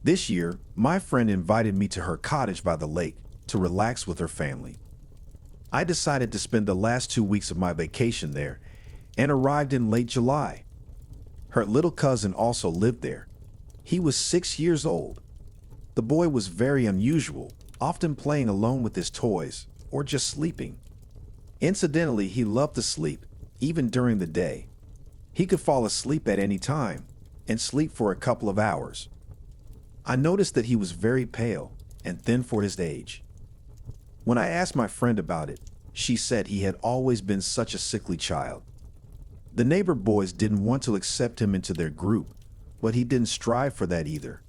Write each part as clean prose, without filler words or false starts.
This year, my friend invited me to her cottage by the lake to relax with her family. I decided to spend the last 2 weeks of my vacation there and arrived in late July. Her little cousin also lived there. He was 6 years old. The boy was very unusual, often playing alone with his toys or just sleeping. Incidentally, he loved to sleep, even during the day. He could fall asleep at any time and sleep for a couple of hours. I noticed that he was very pale and thin for his age. When I asked my friend about it, she said he had always been such a sickly child. The neighbor boys didn't want to accept him into their group, but he didn't strive for that either.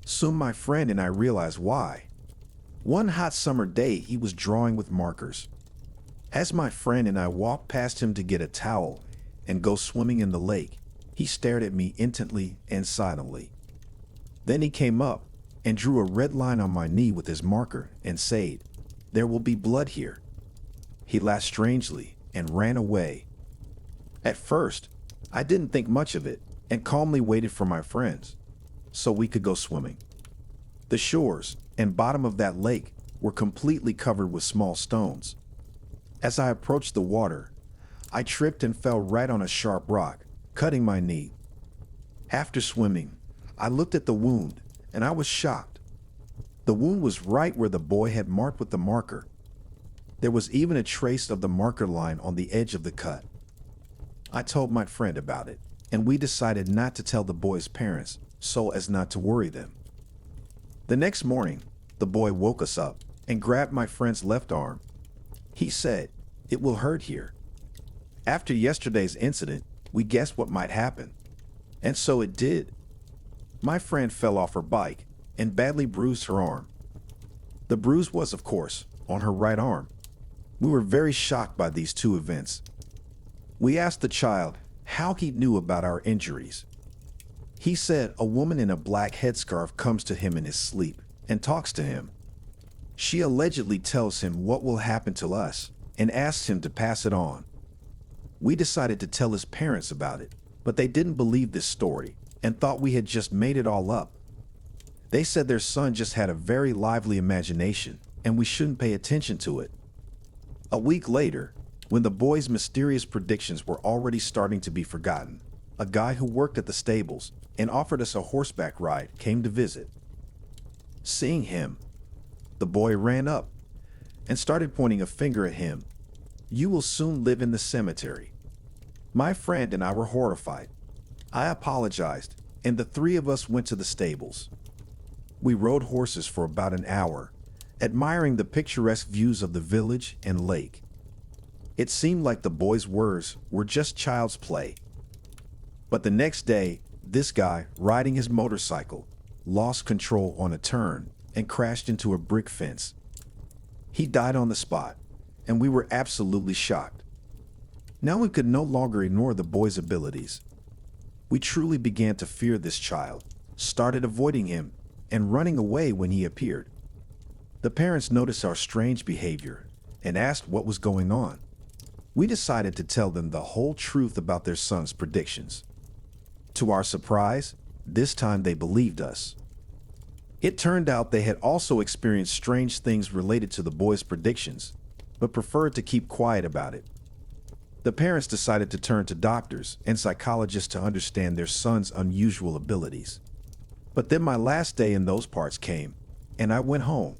Soon my friend and I realized why. One hot summer day, he was drawing with markers. As my friend and I walked past him to get a towel and go swimming in the lake, he stared at me intently and silently. Then he came up and drew a red line on my knee with his marker and said, "There will be blood here." He laughed strangely and ran away. At first, I didn't think much of it and calmly waited for my friends so we could go swimming. The shores and bottom of that lake were completely covered with small stones. As I approached the water, I tripped and fell right on a sharp rock, cutting my knee. After swimming, I looked at the wound and I was shocked. The wound was right where the boy had marked with the marker. There was even a trace of the marker line on the edge of the cut. I told my friend about it, and we decided not to tell the boy's parents so as not to worry them. The next morning, the boy woke us up and grabbed my friend's left arm. He said, "It will hurt here." After yesterday's incident, we guessed what might happen. And so it did. My friend fell off her bike and badly bruised her arm. The bruise was, of course, on her right arm. We were very shocked by these two events. We asked the child how he knew about our injuries. He said a woman in a black headscarf comes to him in his sleep and talks to him. She allegedly tells him what will happen to us and asks him to pass it on. We decided to tell his parents about it, but they didn't believe this story and thought we had just made it all up. They said their son just had a very lively imagination and we shouldn't pay attention to it. A week later, when the boy's mysterious predictions were already starting to be forgotten, a guy who worked at the stables and offered us a horseback ride came to visit. Seeing him, the boy ran up and started pointing a finger at him. "You will soon live in the cemetery." My friend and I were horrified. I apologized, and the three of us went to the stables. We rode horses for about an hour, admiring the picturesque views of the village and lake. It seemed like the boy's words were just child's play. But the next day, this guy, riding his motorcycle, lost control on a turn and crashed into a brick fence. He died on the spot, and we were absolutely shocked. Now we could no longer ignore the boy's abilities. We truly began to fear this child, started avoiding him, and running away when he appeared. The parents noticed our strange behavior and asked what was going on. We decided to tell them the whole truth about their son's predictions. To our surprise, this time they believed us. It turned out they had also experienced strange things related to the boy's predictions, but preferred to keep quiet about it. The parents decided to turn to doctors and psychologists to understand their son's unusual abilities. But then my last day in those parts came, and I went home.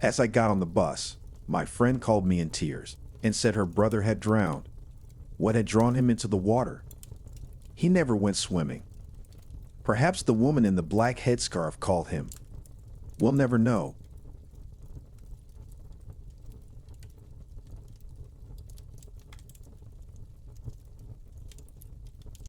As I got on the bus, my friend called me in tears and said her brother had drowned. What had drawn him into the water? He never went swimming. Perhaps the woman in the black headscarf called him. We'll never know.